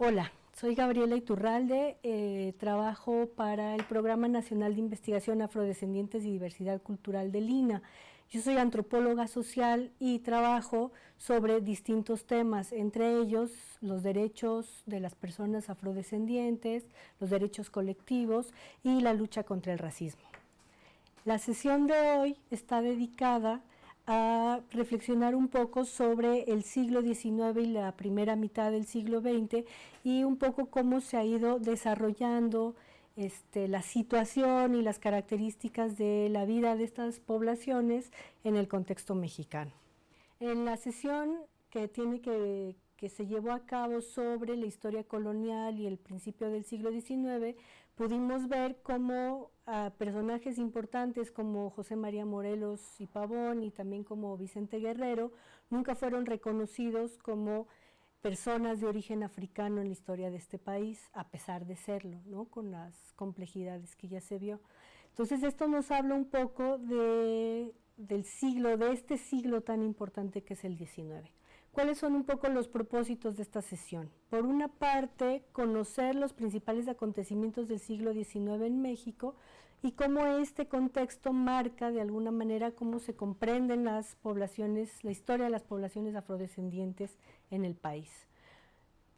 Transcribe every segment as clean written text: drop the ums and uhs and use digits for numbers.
Hola, soy Gabriela Iturralde, trabajo para el Programa Nacional de Investigación Afrodescendientes y Diversidad Cultural del INAH. Yo soy antropóloga social y trabajo sobre distintos temas, entre ellos los derechos de las personas afrodescendientes, los derechos colectivos y la lucha contra el racismo. La sesión de hoy está dedicada a reflexionar un poco sobre el siglo XIX y la primera mitad del siglo XX y un poco cómo se ha ido desarrollando la situación y las características de la vida de estas poblaciones en el contexto mexicano. En la sesión que se llevó a cabo sobre la historia colonial y el principio del siglo XIX, pudimos ver cómo personajes importantes como José María Morelos y Pavón y también como Vicente Guerrero nunca fueron reconocidos como personas de origen africano en la historia de este país, a pesar de serlo, ¿no? Con las complejidades que ya se vio. Entonces esto nos habla un poco de este siglo tan importante que es el XIX. ¿Cuáles son un poco los propósitos de esta sesión? Por una parte, conocer los principales acontecimientos del siglo XIX en México y cómo este contexto marca de alguna manera cómo se comprenden las poblaciones, la historia de las poblaciones afrodescendientes en el país.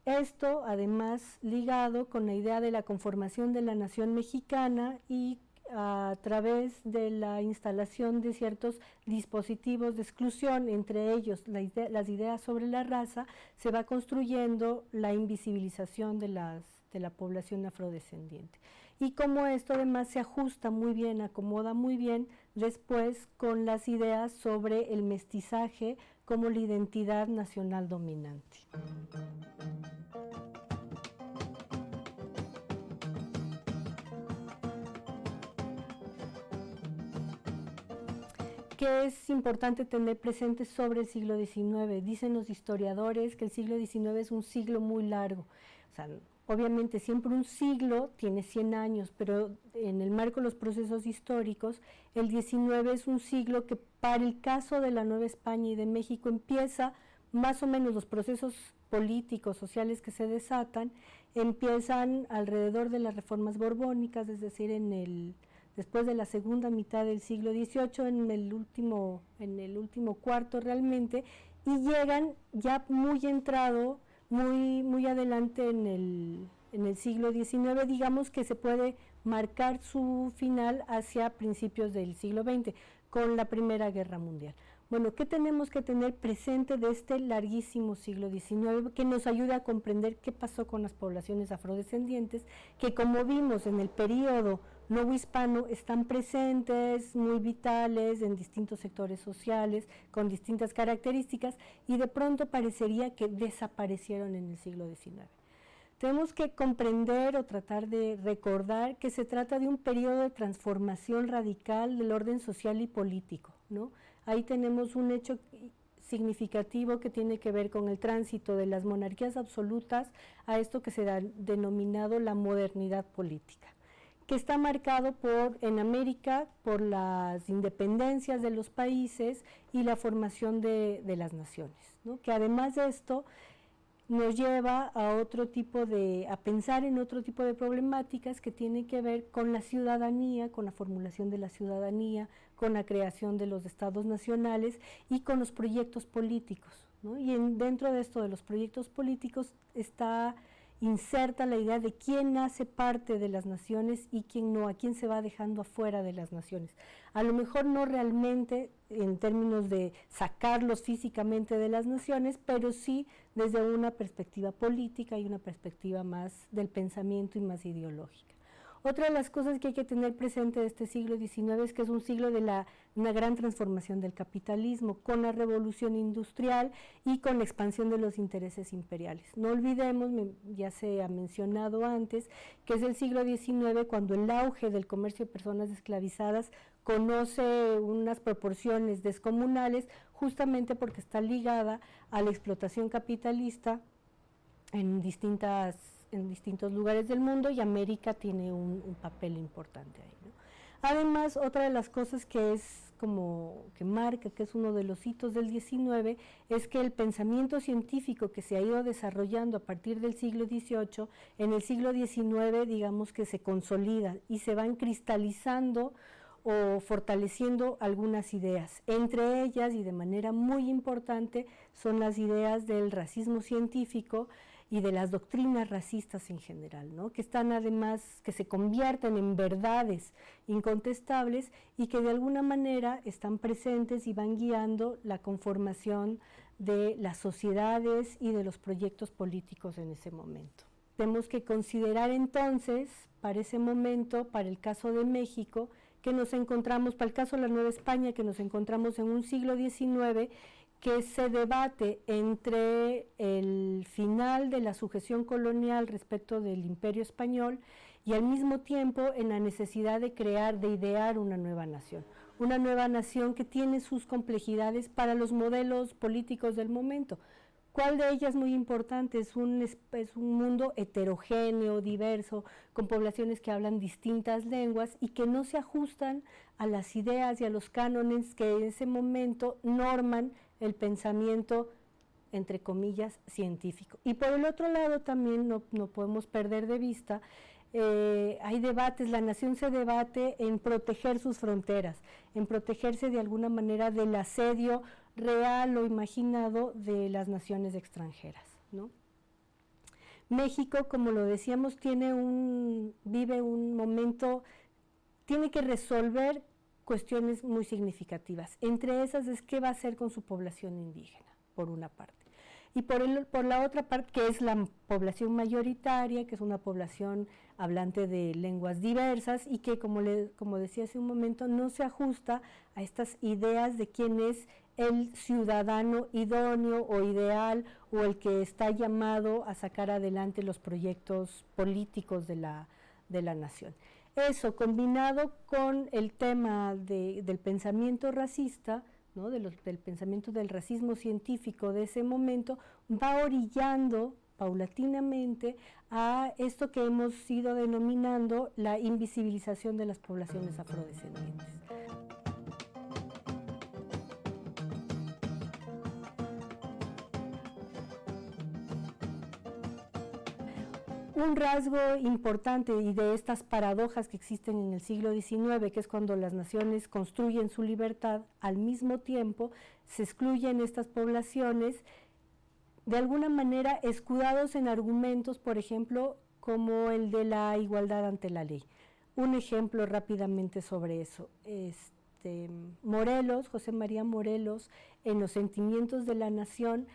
Esto, además, ligado con la idea de la conformación de la nación mexicana y a través de la instalación de ciertos dispositivos de exclusión, entre ellos las ideas sobre la raza, se va construyendo la invisibilización de la población afrodescendiente. Y como esto además se ajusta muy bien, acomoda muy bien después con las ideas sobre el mestizaje como la identidad nacional dominante. ¿Qué es importante tener presente sobre el siglo XIX? Dicen los historiadores que el siglo XIX es un siglo muy largo. O sea, obviamente siempre un siglo tiene 100 años, pero en el marco de los procesos históricos, el XIX es un siglo que para el caso de la Nueva España y de México empieza más o menos los procesos políticos, sociales que se desatan, empiezan alrededor de las reformas borbónicas, es decir, después de la segunda mitad del siglo XVIII, en el último cuarto realmente, y llegan ya muy entrado, muy adelante en el siglo XIX, digamos que se puede marcar su final hacia principios del siglo XX, con la Primera Guerra Mundial. Bueno, ¿qué tenemos que tener presente de este larguísimo siglo XIX que nos ayude a comprender qué pasó con las poblaciones afrodescendientes, que como vimos en el periodo novohispano están presentes, muy vitales en distintos sectores sociales, con distintas características, y de pronto parecería que desaparecieron en el siglo XIX? Tenemos que comprender o tratar de recordar que se trata de un periodo de transformación radical del orden social y político, ¿no? Ahí tenemos un hecho significativo que tiene que ver con el tránsito de las monarquías absolutas a esto que se ha denominado la modernidad política, que está marcado en América por las independencias de los países y la formación de las naciones, ¿no? Que además de esto nos lleva a pensar en otro tipo de problemáticas que tienen que ver con la ciudadanía, con la formulación de la ciudadanía, con la creación de los estados nacionales y con los proyectos políticos, ¿no? Y dentro de esto de los proyectos políticos está inserta la idea de quién hace parte de las naciones y quién no, a quién se va dejando afuera de las naciones. A lo mejor no realmente en términos de sacarlos físicamente de las naciones, pero sí desde una perspectiva política y una perspectiva más del pensamiento y más ideológica. Otra de las cosas que hay que tener presente de este siglo XIX es que es un siglo de una gran transformación del capitalismo, con la revolución industrial y con la expansión de los intereses imperiales. No olvidemos, ya se ha mencionado antes, que es el siglo XIX cuando el auge del comercio de personas esclavizadas conoce unas proporciones descomunales, justamente porque está ligada a la explotación capitalista en distintos lugares del mundo, y América tiene un papel importante ahí, ¿no? Además, otra de las cosas que es como que marca, que es uno de los hitos del XIX, es que el pensamiento científico que se ha ido desarrollando a partir del siglo XVIII, en el siglo XIX, digamos que se consolida y se van cristalizando o fortaleciendo algunas ideas. Entre ellas, y de manera muy importante, son las ideas del racismo científico y de las doctrinas racistas en general, ¿no? Que están además, que se convierten en verdades incontestables y que de alguna manera están presentes y van guiando la conformación de las sociedades y de los proyectos políticos en ese momento. Tenemos que considerar entonces, para ese momento, para el caso de México, que nos encontramos, para el caso de la Nueva España, que nos encontramos en un siglo XIX que se debate entre el final de la sujeción colonial respecto del Imperio Español y al mismo tiempo en la necesidad de crear, de idear una nueva nación que tiene sus complejidades para los modelos políticos del momento. ¿Cuál de ellas muy importante? Es un mundo heterogéneo, diverso, con poblaciones que hablan distintas lenguas y que no se ajustan a las ideas y a los cánones que en ese momento norman el pensamiento, entre comillas, científico. Y por el otro lado también no podemos perder de vista, hay debates, la nación se debate en proteger sus fronteras, en protegerse de alguna manera del asedio real o imaginado de las naciones extranjeras, ¿no? México, como lo decíamos, vive un momento, tiene que resolver cuestiones muy significativas. Entre esas es qué va a hacer con su población indígena, por una parte. Y por la otra parte, que es la población mayoritaria, que es una población hablante de lenguas diversas y que, como decía hace un momento, no se ajusta a estas ideas de quién es el ciudadano idóneo o ideal o el que está llamado a sacar adelante los proyectos políticos de la nación. Eso, combinado con el tema del pensamiento racista, ¿no? Del pensamiento del racismo científico de ese momento, va orillando paulatinamente a esto que hemos ido denominando la invisibilización de las poblaciones afrodescendientes. Un rasgo importante y de estas paradojas que existen en el siglo XIX, que es cuando las naciones construyen su libertad, al mismo tiempo se excluyen estas poblaciones, de alguna manera escudados en argumentos, por ejemplo, como el de la igualdad ante la ley. Un ejemplo rápidamente sobre eso. Morelos, José María Morelos, en Los sentimientos de la nación,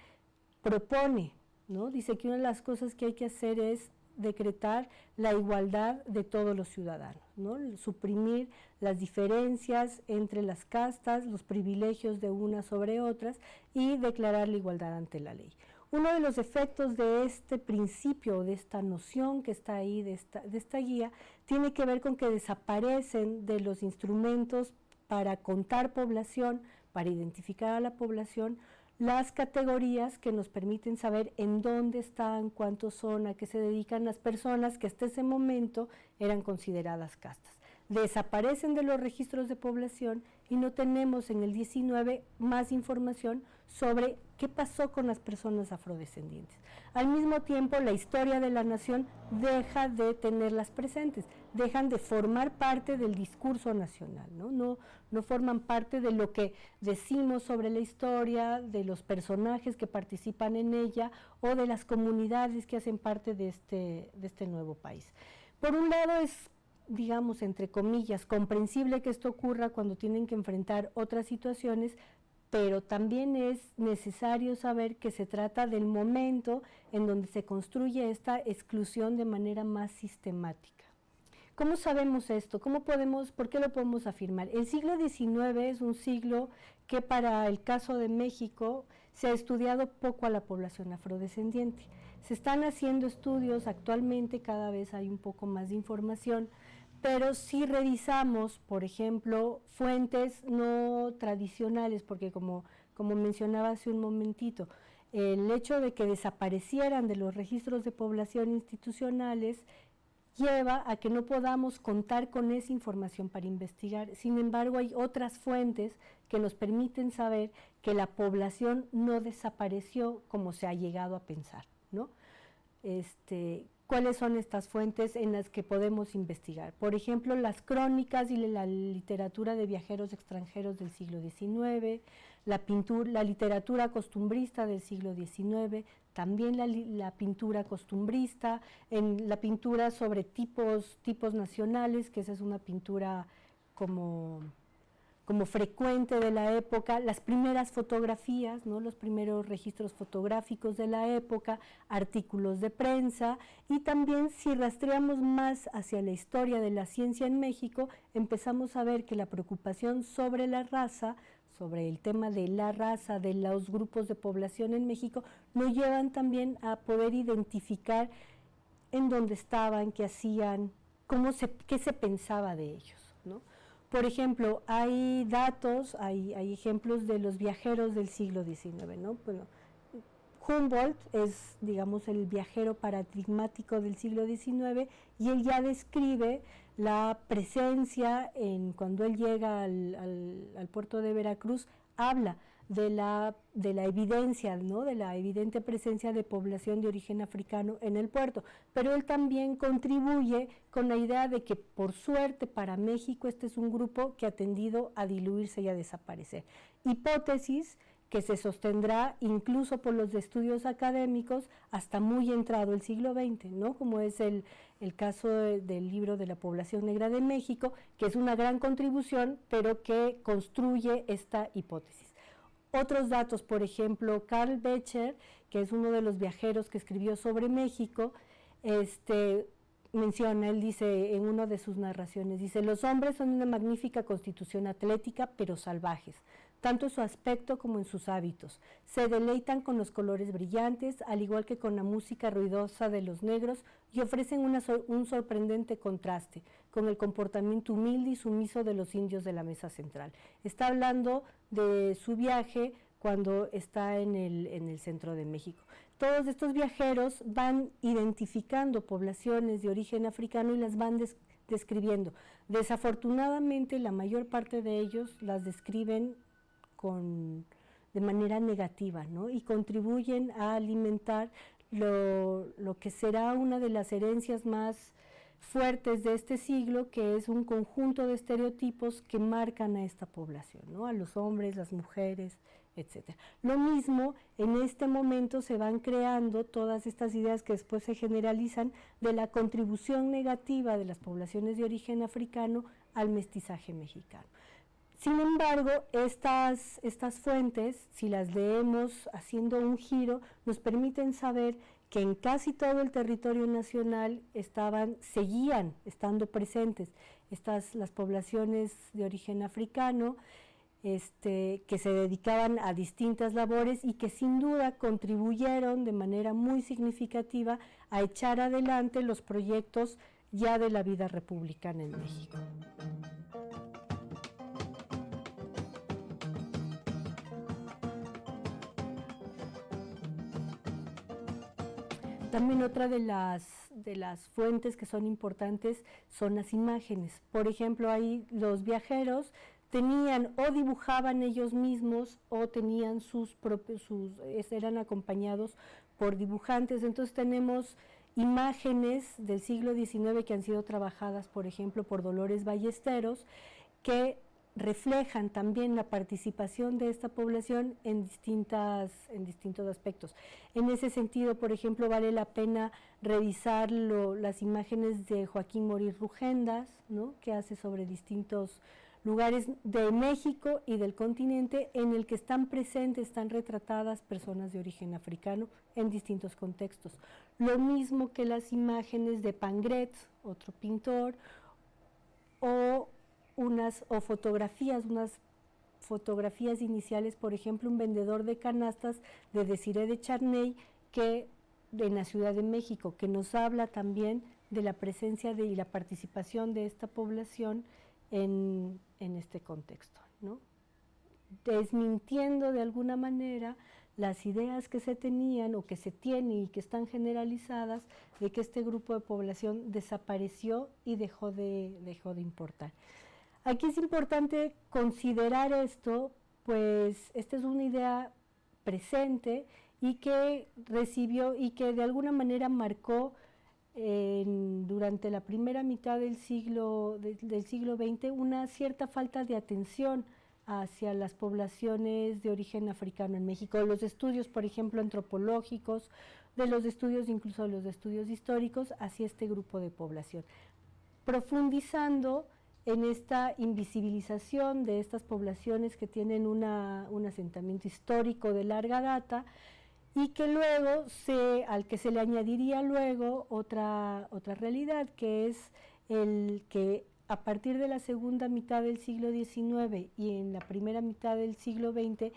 propone, ¿no? Dice que una de las cosas que hay que hacer es decretar la igualdad de todos los ciudadanos, ¿no? Suprimir las diferencias entre las castas, los privilegios de unas sobre otras y declarar la igualdad ante la ley. Uno de los efectos de este principio, de esta noción que está ahí, de esta guía, tiene que ver con que desaparecen de los instrumentos para contar población, para identificar a la población, las categorías que nos permiten saber en dónde están, cuántos son, a qué se dedican las personas que hasta ese momento eran consideradas castas. Desaparecen de los registros de población y no tenemos en el 19 más información sobre qué pasó con las personas afrodescendientes. Al mismo tiempo, la historia de la nación deja de tenerlas presentes, dejan de formar parte del discurso nacional, ¿no? No forman parte de lo que decimos sobre la historia, de los personajes que participan en ella o de las comunidades que hacen parte de este nuevo país. Por un lado es, digamos, entre comillas, comprensible que esto ocurra cuando tienen que enfrentar otras situaciones, pero también es necesario saber que se trata del momento en donde se construye esta exclusión de manera más sistemática. ¿Cómo sabemos esto? ¿Por qué lo podemos afirmar? El siglo XIX es un siglo que para el caso de México se ha estudiado poco a la población afrodescendiente. Se están haciendo estudios actualmente, cada vez hay un poco más de información, pero si revisamos, por ejemplo, fuentes no tradicionales, porque como mencionaba hace un momentito, el hecho de que desaparecieran de los registros de población institucionales lleva a que no podamos contar con esa información para investigar. Sin embargo, hay otras fuentes que nos permiten saber que la población no desapareció como se ha llegado a pensar, ¿no? ¿Cuáles son estas fuentes en las que podemos investigar? Por ejemplo, las crónicas y la literatura de viajeros extranjeros del siglo XIX, la literatura costumbrista del siglo XIX, también la pintura costumbrista, en la pintura sobre tipos nacionales, que esa es una pintura como frecuente de la época, las primeras fotografías, ¿no? Los primeros registros fotográficos de la época, artículos de prensa, y también si rastreamos más hacia la historia de la ciencia en México, empezamos a ver que la preocupación sobre la raza, sobre el tema de la raza, de los grupos de población en México, nos llevan también a poder identificar en dónde estaban, qué hacían, qué se pensaba de ellos, ¿no? Por ejemplo, hay datos, hay ejemplos de los viajeros del siglo XIX, ¿no? Bueno, Humboldt es, digamos, el viajero paradigmático del siglo XIX y él ya describe la presencia, cuando él llega al puerto de Veracruz, habla de la evidencia, ¿no? De la evidente presencia de población de origen africano en el puerto, pero él también contribuye con la idea de que por suerte para México este es un grupo que ha tendido a diluirse y a desaparecer. Hipótesis que se sostendrá incluso por los estudios académicos hasta muy entrado el siglo XX, ¿no? Como es el caso del libro de la población negra de México, que es una gran contribución, pero que construye esta hipótesis. Otros datos, por ejemplo, Carl Becher, que es uno de los viajeros que escribió sobre México, menciona, él dice en una de sus narraciones, dice: los hombres son una magnífica constitución atlética, pero salvajes, tanto en su aspecto como en sus hábitos. Se deleitan con los colores brillantes, al igual que con la música ruidosa de los negros, y ofrecen un sorprendente contraste con el comportamiento humilde y sumiso de los indios de la mesa central. Está hablando de su viaje cuando está en el centro de México. Todos estos viajeros van identificando poblaciones de origen africano y las van describiendo. Desafortunadamente, la mayor parte de ellos las describen de manera negativa, ¿no? Y contribuyen a alimentar lo que será una de las herencias más fuertes de este siglo, que es un conjunto de estereotipos que marcan a esta población, ¿no? A los hombres, las mujeres, etc. Lo mismo, en este momento se van creando todas estas ideas que después se generalizan de la contribución negativa de las poblaciones de origen africano al mestizaje mexicano. Sin embargo, estas fuentes, si las leemos haciendo un giro, nos permiten saber que en casi todo el territorio nacional seguían estando presentes las poblaciones de origen africano, que se dedicaban a distintas labores y que sin duda contribuyeron de manera muy significativa a echar adelante los proyectos ya de la vida republicana en México. También otra de las fuentes que son importantes son las imágenes. Por ejemplo, ahí los viajeros tenían o dibujaban ellos mismos o tenían eran acompañados por dibujantes. Entonces tenemos imágenes del siglo XIX que han sido trabajadas, por ejemplo, por Dolores Ballesteros, que reflejan también la participación de esta población en distintos aspectos. En ese sentido, por ejemplo, vale la pena revisar las imágenes de Joaquín Morir Rugendas, ¿no? Que hace sobre distintos lugares de México y del continente en el que están retratadas personas de origen africano en distintos contextos. Lo mismo que las imágenes de Pangret, otro pintor, o unas fotografías iniciales, por ejemplo, un vendedor de canastas de Desiré de Charney, en la Ciudad de México, que nos habla también de la presencia y la participación de esta población en este contexto, ¿no? Desmintiendo de alguna manera las ideas que se tenían o que se tienen y que están generalizadas de que este grupo de población desapareció y dejó de importar. Aquí es importante considerar esto, pues esta es una idea presente y que recibió y que de alguna manera marcó durante la primera mitad del siglo XX una cierta falta de atención hacia las poblaciones de origen africano en México. Los estudios, por ejemplo, antropológicos, de los estudios, incluso los estudios históricos, hacia este grupo de población. Profundizando en esta invisibilización de estas poblaciones que tienen un asentamiento histórico de larga data y que luego al que se le añadiría luego otra realidad, que es el que a partir de la segunda mitad del siglo XIX y en la primera mitad del siglo XX,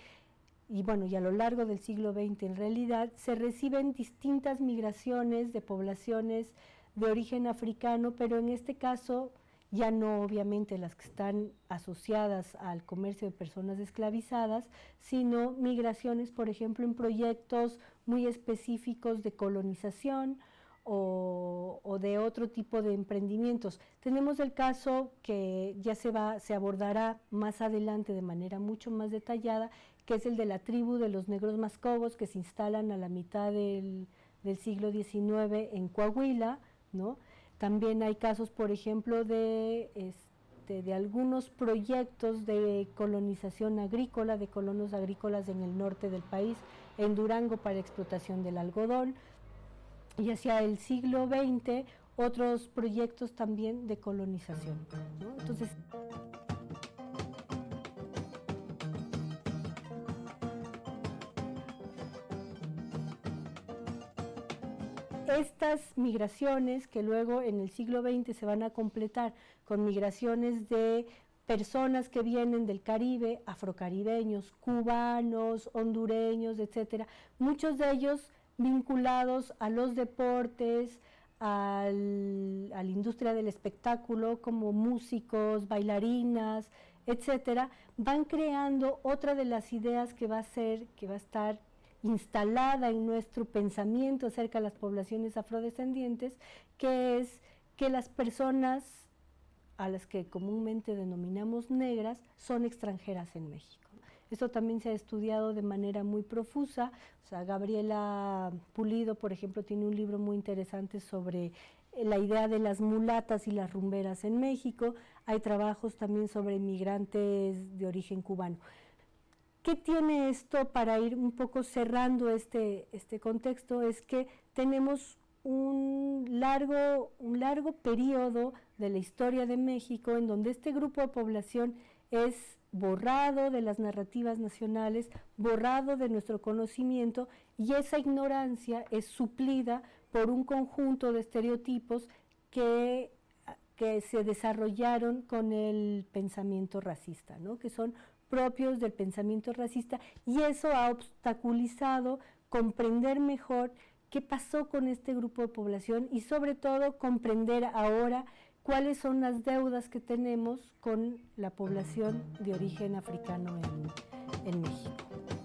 y bueno, y a lo largo del siglo XX en realidad, se reciben distintas migraciones de poblaciones de origen africano, pero en este caso ya no obviamente las que están asociadas al comercio de personas esclavizadas, sino migraciones, por ejemplo, en proyectos muy específicos de colonización o de otro tipo de emprendimientos. Tenemos el caso que ya se abordará más adelante de manera mucho más detallada, que es el de la tribu de los negros mascobos que se instalan a la mitad del siglo XIX en Coahuila, ¿no? También hay casos, por ejemplo, de algunos proyectos de colonización agrícola, de colonos agrícolas en el norte del país, en Durango para explotación del algodón, y hacia el siglo XX otros proyectos también de colonización, ¿no? Entonces, estas migraciones que luego en el siglo XX se van a completar con migraciones de personas que vienen del Caribe, afrocaribeños, cubanos, hondureños, etcétera, muchos de ellos vinculados a los deportes, a la industria del espectáculo, como músicos, bailarinas, etcétera, van creando otra de las ideas que va a estar instalada en nuestro pensamiento acerca de las poblaciones afrodescendientes, que es que las personas a las que comúnmente denominamos negras son extranjeras en México. Esto también se ha estudiado de manera muy profusa. O sea, Gabriela Pulido, por ejemplo, tiene un libro muy interesante sobre la idea de las mulatas y las rumberas en México. Hay trabajos también sobre inmigrantes de origen cubano. ¿Qué tiene esto para ir un poco cerrando este contexto? Es que tenemos un largo periodo de la historia de México en donde este grupo de población es borrado de las narrativas nacionales, borrado de nuestro conocimiento, y esa ignorancia es suplida por un conjunto de estereotipos que se desarrollaron con el pensamiento racista, ¿no? Que son propios del pensamiento racista, y eso ha obstaculizado comprender mejor qué pasó con este grupo de población y sobre todo comprender ahora cuáles son las deudas que tenemos con la población de origen africano en México.